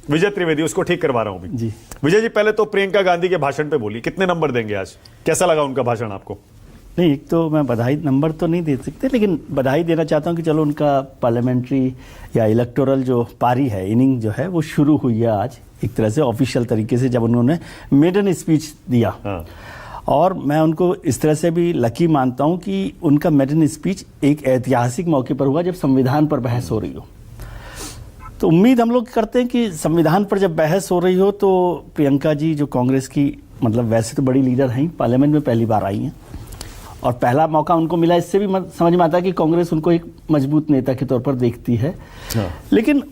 विजय त्रिवेदी, उसको ठीक करवा रहा हूं अभी जी। विजय जी, पहले तो प्रियंका गांधी के भाषण पे बोली, कितने नंबर देंगे आज? कैसा लगा उनका भाषण आपको? नहीं, एक तो मैं बधाई नंबर तो नहीं दे सकते, लेकिन बधाई देना चाहता हूं कि चलो उनका पार्लियामेंट्री या इलेक्टोरल जो पारी है, इनिंग जो है वो शुरू हुई है आज एक तरह से ऑफिशियल तरीके से, जब उन्होंने मेडन स्पीच दिया। हाँ। और मैं उनको इस तरह से भी लकी मानता हूं कि उनका मेडन स्पीच एक ऐतिहासिक मौके पर हुआ जब संविधान पर बहस हो रही हो। तो उम्मीद हम लोग करते हैं कि संविधान पर जब बहस हो रही हो तो प्रियंका जी जो कांग्रेस की मतलब वैसे तो बड़ी लीडर हैं, पार्लियामेंट में पहली बार आई हैं और पहला मौका उनको मिला, इससे भी समझ में आता है कि कांग्रेस उनको एक मजबूत नेता के तौर पर देखती है। लेकिन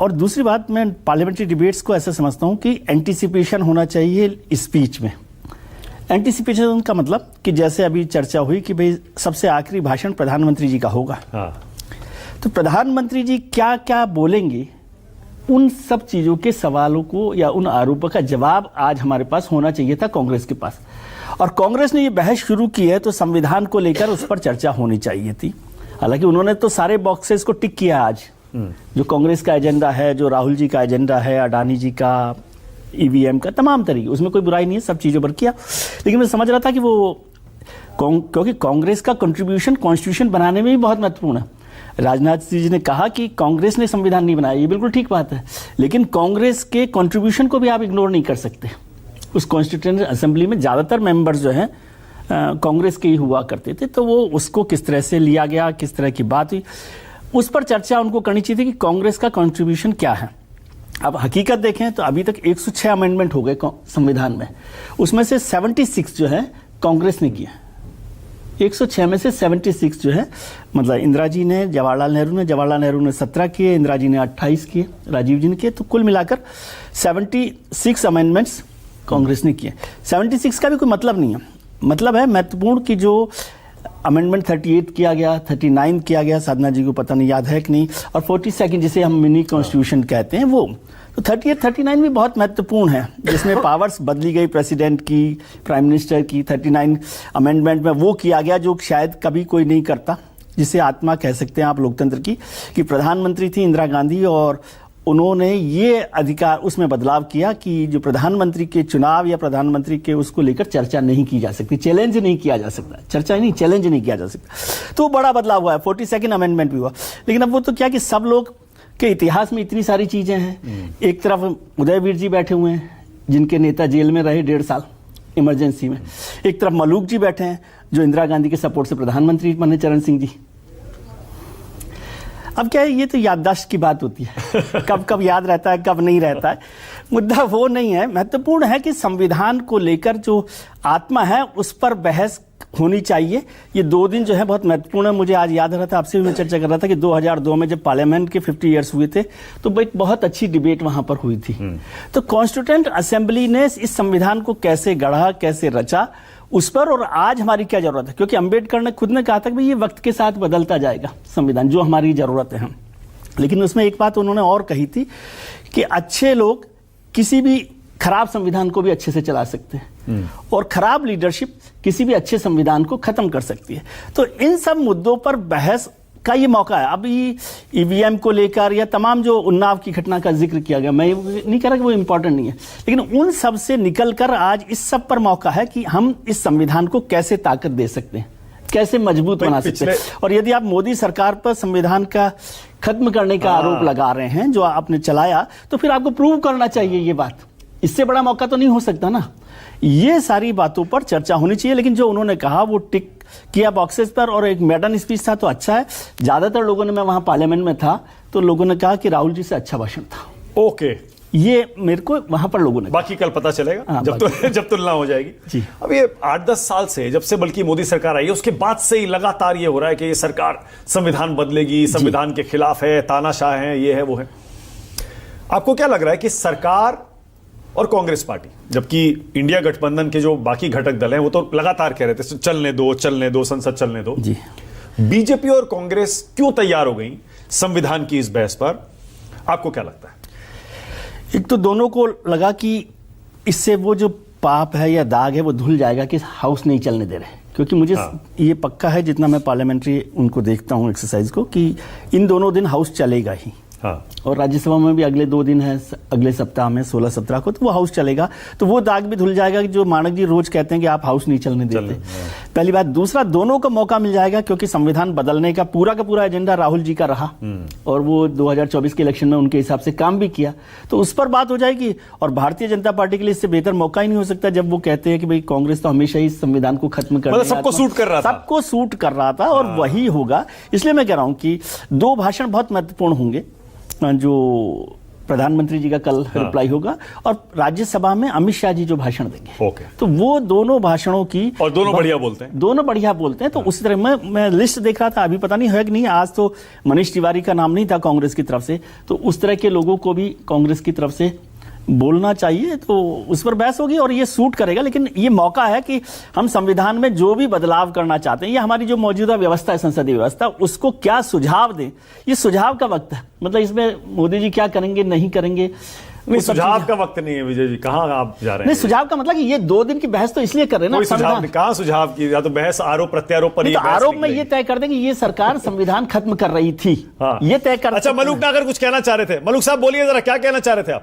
और दूसरी बात, मैं पार्लियामेंट्री डिबेट्स को ऐसा समझता हूं कि एंटीसिपेशन होना चाहिए स्पीच में। एंटीसिपेशन का मतलब कि जैसे अभी चर्चा हुई कि भाई सबसे आखिरी भाषण प्रधानमंत्री जी का होगा। हाँ। तो प्रधानमंत्री जी क्या क्या बोलेंगे, उन सब चीजों के सवालों को या उन आरोपों का जवाब आज हमारे पास होना चाहिए था कांग्रेस के पास। और कांग्रेस ने ये बहस शुरू की है तो संविधान को लेकर उस पर चर्चा होनी चाहिए थी। हालांकि उन्होंने तो सारे बॉक्सेस को टिक किया आज, जो कांग्रेस का एजेंडा है, जो राहुल जी का एजेंडा है, अडानी जी का, ईवीएम का, तमाम तरीके, उसमें कोई बुराई नहीं है, सब चीजों पर किया। लेकिन मैं समझ रहा था कि वो क्योंकि कांग्रेस का कंट्रीब्यूशन कॉन्स्टिट्यूशन बनाने में भी बहुत महत्वपूर्ण है। राजनाथ जी ने कहा कि कांग्रेस ने संविधान नहीं बनाया, ये बिल्कुल ठीक बात है, लेकिन कांग्रेस के कंट्रीब्यूशन को भी आप इग्नोर नहीं कर सकते। उस कॉन्स्टिट्यूएंट असेंबली में ज्यादातर मेंबर्स जो हैं कांग्रेस के ही हुआ करते थे, तो वो उसको किस तरह से लिया गया, किस तरह की बात हुई, उस पर चर्चा उनको करनी चाहिए थी कि कांग्रेस का कंट्रीब्यूशन क्या है। अब हकीकत देखें तो अभी तक 106 अमेंडमेंट हो गए संविधान में, उसमें से 76 जो है कांग्रेस ने किया। 106 में से 76 जो है मतलब इंदिरा जी ने, जवाहरलाल नेहरू ने 17 किए, इंदिरा जी ने 28 किए, राजीव जी ने किए, तो कुल मिलाकर 76 अमेंडमेंट्स कांग्रेस ने किए। 76 का भी कोई मतलब नहीं है, मतलब है महत्वपूर्ण कि जो अमेंडमेंट 38 किया गया, 39 किया गया, साधना जी को पता नहीं याद है कि नहीं, और 42 जिसे हम मिनी कॉन्स्टिट्यूशन कहते हैं वो, तो 38, 39 भी बहुत महत्वपूर्ण है, जिसमें पावर्स बदली गई प्रेसिडेंट की, प्राइम मिनिस्टर की। 39 अमेंडमेंट में वो किया गया जो शायद कभी कोई नहीं करता, जिसे आत्मा कह सकते हैं आप लोकतंत्र की, कि प्रधानमंत्री थी इंदिरा गांधी और उन्होंने ये अधिकार उसमें बदलाव किया कि जो प्रधानमंत्री के चुनाव या प्रधानमंत्री के उसको लेकर चर्चा नहीं की जा सकती, चैलेंज नहीं किया जा सकता, चर्चा नहीं, चैलेंज नहीं किया जा सकता। तो बड़ा बदलाव हुआ है, 42 अमेंडमेंट भी हुआ। लेकिन अब वो तो क्या कि सब लोग के इतिहास में इतनी सारी चीजें हैं। एक तरफ उदयवीर जी बैठे हुए हैं जिनके नेता जेल में रहे 1.5 साल इमरजेंसी में, एक तरफ मलूक जी बैठे हैं जो इंदिरा गांधी के सपोर्ट से प्रधानमंत्री बने, चरण सिंह जी। अब क्या है, ये तो याददाश्त की बात होती है, कब कब याद रहता है, कब नहीं रहता है। मुद्दा वो नहीं है, महत्वपूर्ण है कि संविधान को लेकर जो आत्मा है उस पर बहस होनी चाहिए। ये 2 दिन जो है बहुत महत्वपूर्ण है। मुझे आज याद आ रहा था, आपसे भी मैं चर्चा कर रहा था कि 2002 में जब पार्लियामेंट के 50 ईयर्स हुए थे तो एक बहुत अच्छी डिबेट वहां पर हुई थी। तो कॉन्स्टिट्यूएंट असेंबली ने इस संविधान को कैसे गढ़ा, कैसे रचा, उस पर, और आज हमारी क्या जरूरत है, क्योंकि अंबेडकर ने खुद ने कहा था कि ये वक्त के साथ बदलता जाएगा संविधान, जो हमारी जरूरत है। लेकिन उसमें एक बात उन्होंने और कही थी कि अच्छे लोग किसी भी खराब संविधान को भी अच्छे से चला सकते हैं और खराब लीडरशिप किसी भी अच्छे संविधान को खत्म कर सकती है। तो इन सब मुद्दों पर बहस का ये मौका है। अभी ईवीएम को लेकर या तमाम जो उन्नाव की घटना का जिक्र किया गया, मैं नहीं कह रहा कि वो इंपॉर्टेंट नहीं है, लेकिन उन सब से निकलकर आज इस सब पर मौका है कि हम इस संविधान को कैसे ताकत दे सकते हैं, कैसे मजबूत बना सकते हैं। और यदि आप मोदी सरकार पर संविधान का खत्म करने का आरोप लगा रहे हैं जो आपने चलाया, तो फिर आपको प्रूव करना चाहिए ये बात। इससे बड़ा मौका तो नहीं हो सकता ना। ये सारी बातों पर चर्चा होनी चाहिए। लेकिन जो उन्होंने कहा वो टिक किया बॉक्सेस पर, और एक मेडन स्पीच था तो अच्छा है। ज्यादातर लोगों ने, मैं वहां पार्लियामेंट में था तो लोगों ने कहा कि राहुल जी से अच्छा भाषण था। ओके, ये मेरे को वहां पर लोगों ने, बाकी कल पता चलेगा जब तुलना हो जाएगी जी। अब ये 8-10 साल से, जब से बल्कि मोदी सरकार आई है, उसके बाद से ही लगातार ये हो रहा है कि ये सरकार संविधान बदलेगी, संविधान के खिलाफ है, तानाशाह है, ये है वो है। आपको क्या लग रहा है कि सरकार और कांग्रेस पार्टी, जबकि इंडिया गठबंधन के जो बाकी घटक दल हैं वो तो लगातार कह रहे थे चलने दो, संसद चलने दो जी, बीजेपी और कांग्रेस क्यों तैयार हो गई संविधान की इस बहस पर? आपको क्या लगता है? एक तो दोनों को लगा कि इससे वो जो पाप है या दाग है वो धुल जाएगा कि हाउस नहीं चलने दे रहे। क्योंकि मुझे ये पक्का है, जितना मैं पार्लियामेंट्री उनको देखता हूं एक्सरसाइज को, कि इन दोनों दिन हाउस चलेगा ही। हाँ। और राज्यसभा में भी अगले 2 दिन है, अगले सप्ताह में 16-17 को, तो वो हाउस चलेगा। तो वो दाग भी धुल जाएगा कि जो माणक जी रोज कहते हैं कि आप हाउस नहीं चलने देते। पहली बात। दूसरा, दोनों को मौका मिल जाएगा क्योंकि संविधान बदलने का पूरा एजेंडा राहुल जी का रहा और वो 2024 के इलेक्शन में उनके हिसाब से काम भी किया, तो उस पर बात हो जाएगी। और भारतीय जनता पार्टी के लिए इससे बेहतर मौका ही नहीं हो सकता जब वो कहते हैं कि भाई कांग्रेस तो हमेशा ही संविधान को खत्म कर, सबको सूट कर रहा था, सबको सूट कर रहा था और वही होगा। इसलिए मैं कह रहा हूं कि 2 भाषण बहुत महत्वपूर्ण होंगे। जो प्रधानमंत्री जी का कल रिप्लाई होगा और राज्यसभा में अमित शाह जी जो भाषण देंगे, तो वो दोनों भाषणों की, और दोनों बढ़िया बोलते हैं, दोनों बढ़िया बोलते हैं। तो उसी तरह मैं लिस्ट देख रहा था, अभी पता नहीं है कि नहीं, आज तो मनीष तिवारी का नाम नहीं था कांग्रेस की तरफ से, तो उस तरह के लोगों को भी कांग्रेस की तरफ से बोलना चाहिए, तो उस पर बहस होगी और ये सूट करेगा। लेकिन ये मौका है कि हम संविधान में जो भी बदलाव करना चाहते हैं या हमारी जो मौजूदा व्यवस्था है, संसदीय व्यवस्था, उसको क्या सुझाव दें, ये सुझाव का वक्त है। मतलब इसमें मोदी जी क्या करेंगे नहीं करेंगे, नहीं, सुझाव का वक्त नहीं है विजय जी, कहाँ आप जा रहे हैं? नहीं, सुझाव का मतलब कि ये 2 दिन की बहस तो इसलिए कर रहे हैं ना, सुझाव कहाँ सुझाव की, या तो बहस आरोप प्रत्यारोप पर, तो आरोप में ये तय कर दें कि ये सरकार संविधान खत्म कर रही थी, ये तय कर। अच्छा, मलूक नागर कुछ कहना चाह रहे थे, मलूक साहब बोलिए जरा, क्या कहना चाह रहे थे आप?